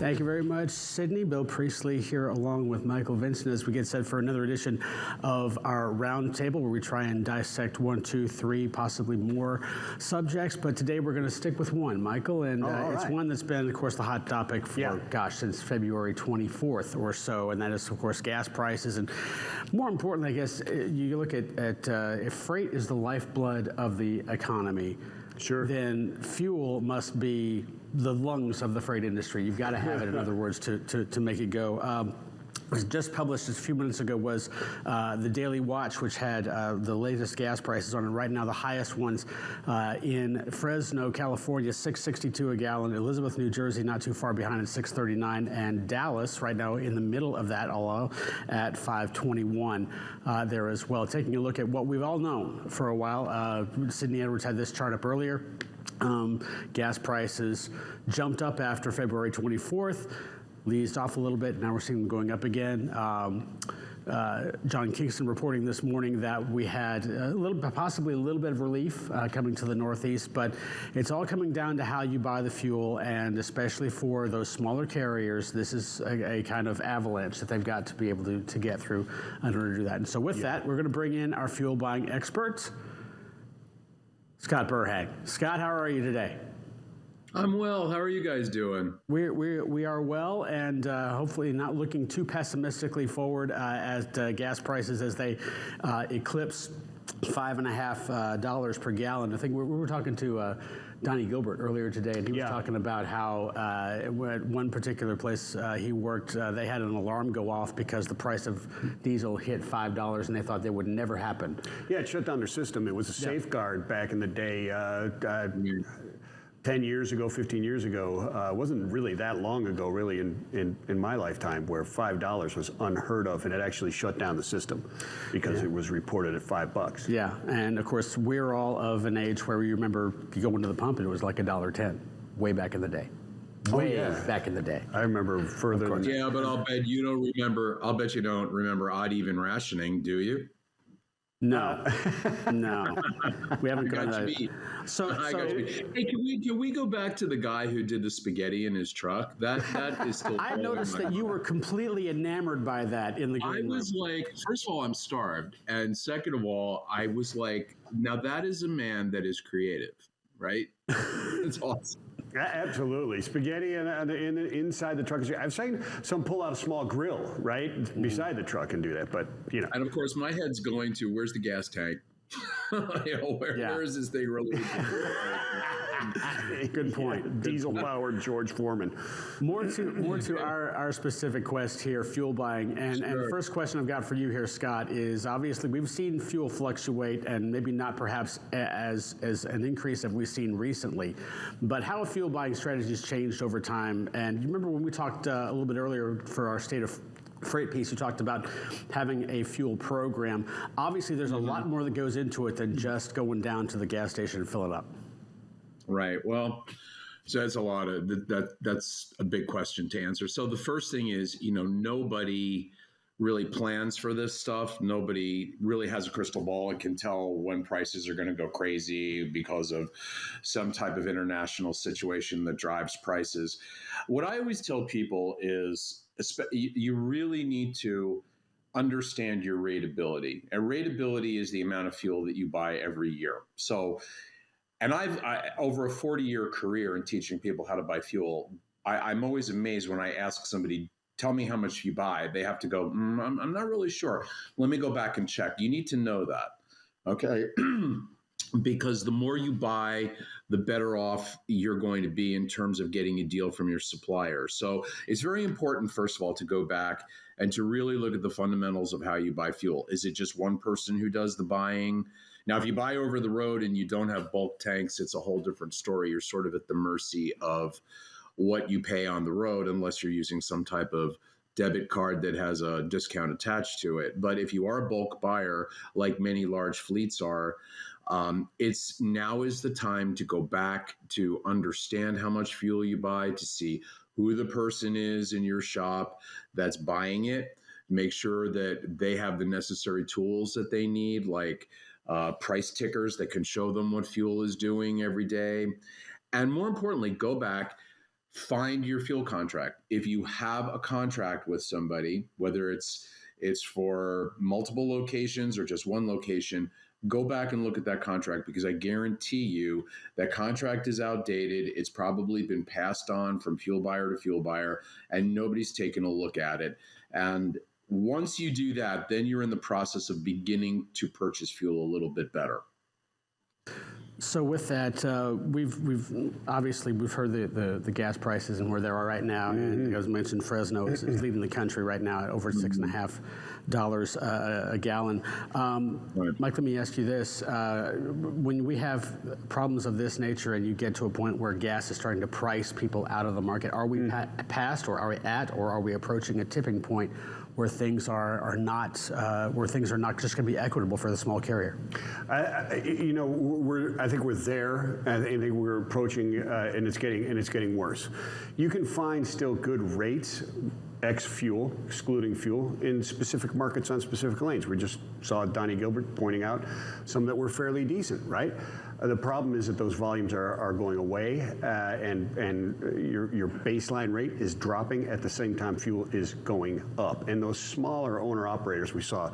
Thank you very much, Sydney. Bill Priestley here along with Michael Vincent as we get set for another edition of our roundtable where we try and dissect 1, 2, 3, possibly more subjects. But today we're going to stick with one, Michael, and it's one that's been, of course, the hot topic for, since February 24th or so, and that is, of course, gas prices. And more importantly, I guess, you look at if freight is the lifeblood of the economy, then fuel must be the lungs of the freight industry. You've got to have it, in other words, to make it go. Just published just a few minutes ago was the Daily Watch, which had the latest gas prices on it. Right now, the highest ones in Fresno, California, $6.62 a gallon. Elizabeth, New Jersey, not too far behind at $6.39, and Dallas, right now in the middle of that, all at $5.21 there as well. Taking a look at what we've all known for a while. Sydney Edwards had this chart up earlier. Gas prices jumped up after February 24th. Eased off a little bit. Now we're seeing them going up again. John Kingston reporting this morning that we had possibly a little bit of relief coming to the Northeast, but it's all coming down to how you buy the fuel, and especially for those smaller carriers, this is a kind of avalanche that they've got to be able to get through in order to do that. And so with that, we're going to bring in our fuel buying expert, Scott Burhag. Scott, how are you today? I'm well. How are you guys doing? We are well, and hopefully not looking too pessimistically forward at gas prices as they eclipse $5.50 per gallon. I think we were talking to Donnie Gilbert earlier today, and he was talking about how at one particular place he worked, they had an alarm go off because the price of diesel hit $5, and they thought that would never happen. Yeah, it shut down their system. It was a safeguard back in the day. 10 years ago, 15 years ago, it wasn't really that long ago, really, in my lifetime, where $5 was unheard of, and it actually shut down the system because it was reported at $5. Yeah, and of course, we're all of an age where you remember you go into the pump and it was like $1.10, way back in the day. Back in the day. I remember further than that. Yeah, but I'll bet you don't remember odd even rationing, do you? No, we haven't got that. Hey, can we go back to the guy who did the spaghetti in his truck? That is still. I noticed that you were completely enamored by that in the green room. I was like, first of all, I'm starved, and second of all, I was like, now that is a man that is creative, right? It's awesome. Absolutely. Spaghetti inside the truck. I've seen some pull out a small grill, right, beside the truck and do that, but, you know. And, of course, my head's going to, where's the gas tank? Where is this thing really? Good point. Diesel-powered George Foreman. More to our specific quest here, fuel buying. And the first question I've got for you here, Scott, is obviously we've seen fuel fluctuate, and maybe not perhaps as an increase as we've seen recently, but how have fuel buying strategies changed over time? And you remember when we talked a little bit earlier for our state of freight piece, you talked about having a fuel program. Obviously, there's a lot more that goes into it than just going down to the gas station and fill it up. Right. Well, so that's a lot of that's a big question to answer. So the first thing is, nobody really plans for this stuff. Nobody really has a crystal ball and can tell when prices are going to go crazy because of some type of international situation that drives prices. What I always tell people is you really need to understand your rateability. And rateability is the amount of fuel that you buy every year. So, and I over a 40-year career in teaching people how to buy fuel, I'm always amazed when I ask somebody, tell me how much you buy. They have to go, I'm not really sure. Let me go back and check. You need to know that, okay? Because the more you buy, the better off you're going to be in terms of getting a deal from your supplier. So it's very important, first of all, to go back and to really look at the fundamentals of how you buy fuel. Is it just one person who does the buying? Now, if you buy over the road and you don't have bulk tanks, it's a whole different story. You're sort of at the mercy of what you pay on the road, unless you're using some type of debit card that has a discount attached to it. But if you are a bulk buyer, like many large fleets are, now is the time to go back to understand how much fuel you buy, to see who the person is in your shop that's buying it. Make sure that they have the necessary tools that they need, like price tickers that can show them what fuel is doing every day. And more importantly, go back find your fuel contract. If you have a contract with somebody, whether it's for multiple locations or just one location, go back and look at that contract, because I guarantee you that contract is outdated. It's probably been passed on from fuel buyer to fuel buyer, and nobody's taken a look at it. And once you do that, then you're in the process of beginning to purchase fuel a little bit better. So with that, we've obviously heard the gas prices and where they are right now, and as mentioned, Fresno is leading the country right now at over $6.50 a gallon. Right. Mike, let me ask you this: when we have problems of this nature, and you get to a point where gas is starting to price people out of the market, are we past, or are we at, or are we approaching a tipping point where things are not just going to be equitable for the small carrier? I think we're there. I think we're approaching, and it's getting worse. You can find still good rates, excluding fuel, in specific markets on specific lanes. We just saw Donnie Gilbert pointing out some that were fairly decent, right? The problem is that those volumes are going away, and your baseline rate is dropping at the same time fuel is going up. And those smaller owner-operators, we saw,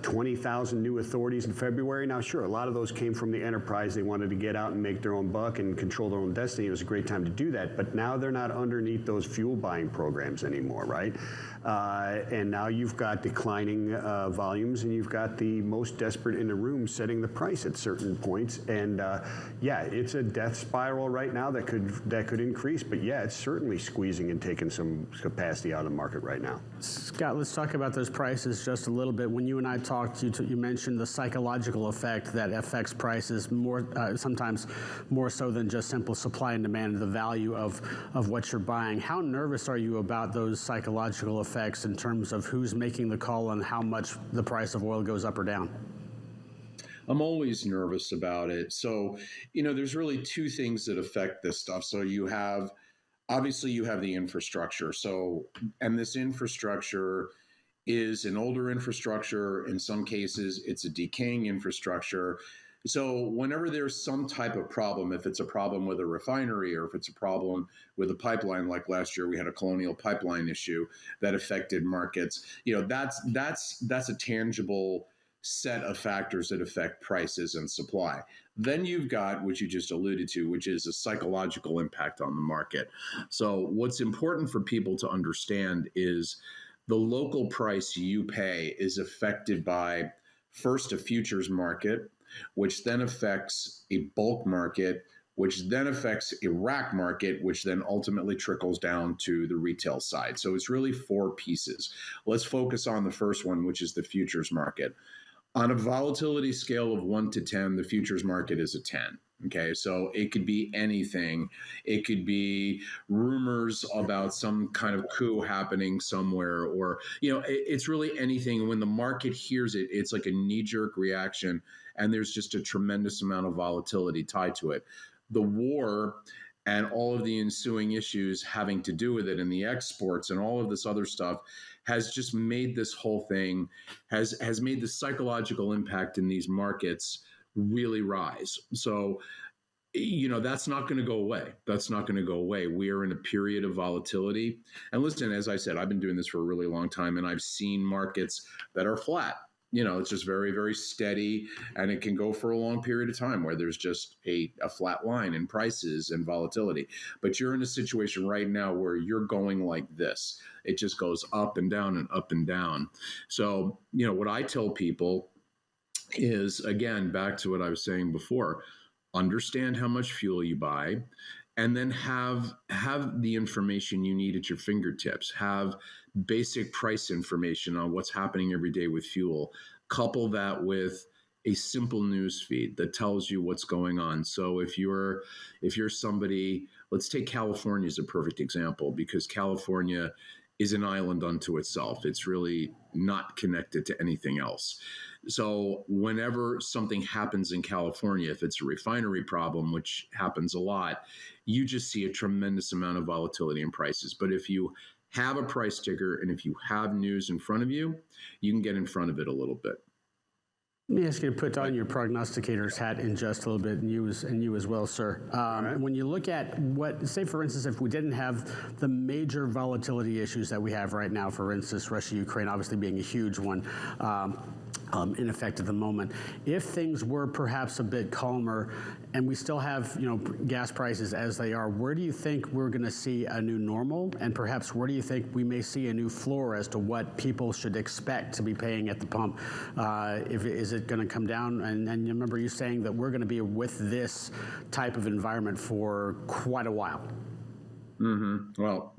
20,000 new authorities in February? Now, sure, a lot of those came from the enterprise. They wanted to get out and make their own buck and control their own destiny. It was a great time to do that, but now they're not underneath those fuel buying programs anymore, right? And now you've got declining volumes, and you've got the most desperate in the room setting the price at certain points. And yeah, it's a death spiral right now that could increase, but yeah, it's certainly squeezing and taking some capacity out of the market right now. Scott, let's talk about those prices just a little bit. When you and I talked, you mentioned the psychological effect that affects prices more, sometimes more so than just simple supply and demand, the value of what you're buying. How nervous are you about those psychological effects in terms of who's making the call on how much the price of oil goes up or down? I'm always nervous about it. So, there's really two things that affect this stuff. So obviously you have the infrastructure. So, and this infrastructure is an older infrastructure. In some cases, it's a decaying infrastructure. So whenever there's some type of problem, if it's a problem with a refinery or if it's a problem with a pipeline, like last year we had a Colonial Pipeline issue that affected markets, that's a tangible set of factors that affect prices and supply. Then you've got, which you just alluded to, which is a psychological impact on the market. So what's important for people to understand is the local price you pay is affected by, first, a futures market, which then affects a bulk market, which then affects a rack market, which then ultimately trickles down to the retail side. So it's really four pieces. Let's focus on the first one, which is the futures market. On a volatility scale of 1 to 10, the futures market is a 10. Okay, so it could be anything. It could be rumors about some kind of coup happening somewhere, or, it's really anything. When the market hears it, it's like a knee-jerk reaction, and there's just a tremendous amount of volatility tied to it. The war and all of the ensuing issues having to do with it, and the exports and all of this other stuff, has just made this whole thing, has made the psychological impact in these markets really rise. So, that's not going to go away. That's not going to go away. We are in a period of volatility. And listen, as I said, I've been doing this for a really long time, and I've seen markets that are flat. It's just very, very steady, and it can go for a long period of time where there's just a flat line in prices and volatility. But you're in a situation right now where you're going like this. It just goes up and down and up and down. So, what I tell people is, again, back to what I was saying before, understand how much fuel you buy, and then have the information you need at your fingertips. Have basic price information on what's happening every day with fuel. Couple that with a simple news feed that tells you what's going on. So if you're somebody, let's take California as a perfect example, because California is an island unto itself. It's really not connected to anything else. So whenever something happens in California, if it's a refinery problem, which happens a lot, you just see a tremendous amount of volatility in prices. But if you have a price ticker and if you have news in front of you, you can get in front of it a little bit. Let me ask you to put on your prognosticator's hat in just a little bit, and you as well, sir. When you look at what, say for instance, if we didn't have the major volatility issues that we have right now, for instance, Russia, Ukraine obviously being a huge one, in effect at the moment. If things were perhaps a bit calmer, and we still have gas prices as they are, where do you think we're going to see a new normal, and perhaps where do you think we may see a new floor as to what people should expect to be paying at the pump? Is it going to come down? And you remember you saying that we're going to be with this type of environment for quite a while. Mm-hmm. Well,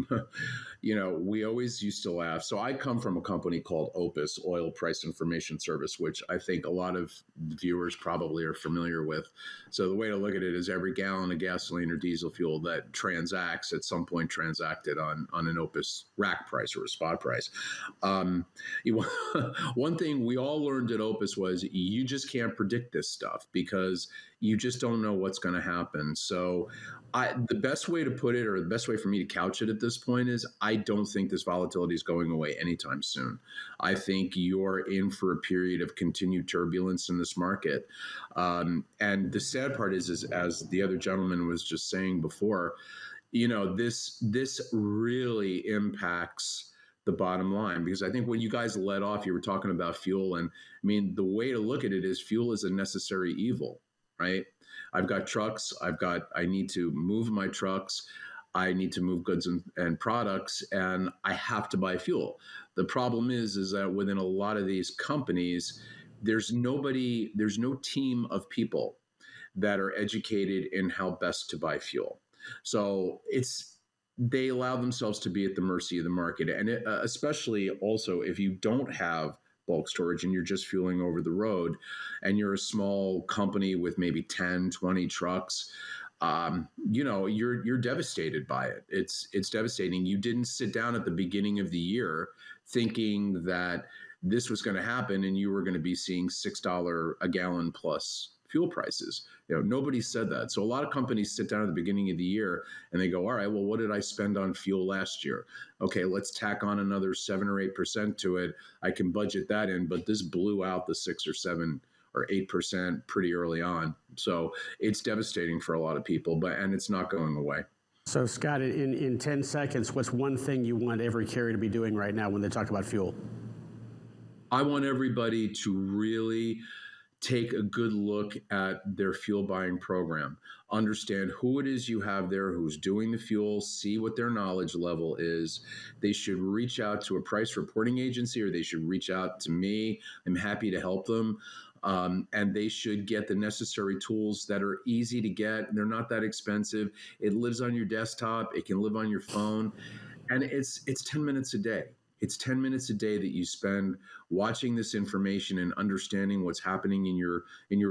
we always used to laugh. So I come from a company called Opus, Oil Price Information Service, which I think a lot of viewers probably are familiar with. So the way to look at it is every gallon of gasoline or diesel fuel that transacts at some point transacted on an Opus rack price or a spot price. One thing we all learned at Opus was you just can't predict this stuff because you just don't know what's going to happen. So the best way to put it, or the best way for me to couch it at this point, is I don't think this volatility is going away anytime soon. I think you're in for a period of continued turbulence in this market. And the sad part is as the other gentleman was just saying before, this really impacts the bottom line, because I think when you guys led off, you were talking about fuel. And I mean, the way to look at it is fuel is a necessary evil, right? I've got trucks. I need to move my trucks. I need to move goods and products, and I have to buy fuel. The problem is that within a lot of these companies, there's no team of people that are educated in how best to buy fuel. So they allow themselves to be at the mercy of the market. And especially also if you don't have bulk storage and you're just fueling over the road and you're a small company with maybe 10, 20 trucks, you're devastated by it. It's devastating. You didn't sit down at the beginning of the year thinking that this was going to happen and you were going to be seeing $6 a gallon plus fuel prices. Nobody said that. So a lot of companies sit down at the beginning of the year and they go, all right, well, what did I spend on fuel last year? Okay, let's tack on another 7 or 8% to it. I can budget that in, but this blew out the 6 or 7 or 8% pretty early on. So it's devastating for a lot of people, and it's not going away. So Scott, in 10 seconds, what's one thing you want every carrier to be doing right now when they talk about fuel? I want everybody to really take a good look at their fuel buying program, understand who it is you have there, who's doing the fuel, see what their knowledge level is. They should reach out to a price reporting agency, or they should reach out to me. I'm happy to help them. And they should get the necessary tools that are easy to get. They're not that expensive. It lives on your desktop. It can live on your phone. And it's 10 minutes a day. It's 10 minutes a day that you spend watching this information and understanding what's happening in your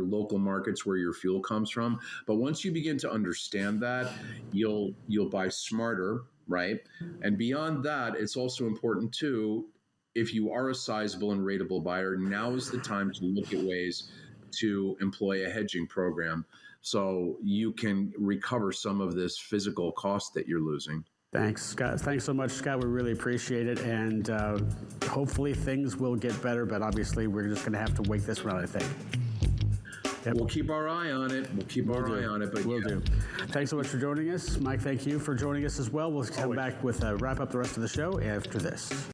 local markets where your fuel comes from. But once you begin to understand that, you'll buy smarter, right? And beyond that, it's also important too, if you are a sizable and rateable buyer, now is the time to look at ways to employ a hedging program so you can recover some of this physical cost that you're losing. Thanks, Scott. Thanks so much, Scott. We really appreciate it. And hopefully things will get better, but obviously we're just going to have to wait this one out, I think. Yep. We'll keep our eye on it. We'll eye on it. But we'll do. Thanks so much for joining us. Mike, thank you for joining us as well. We'll come back with wrap up the rest of the show after this.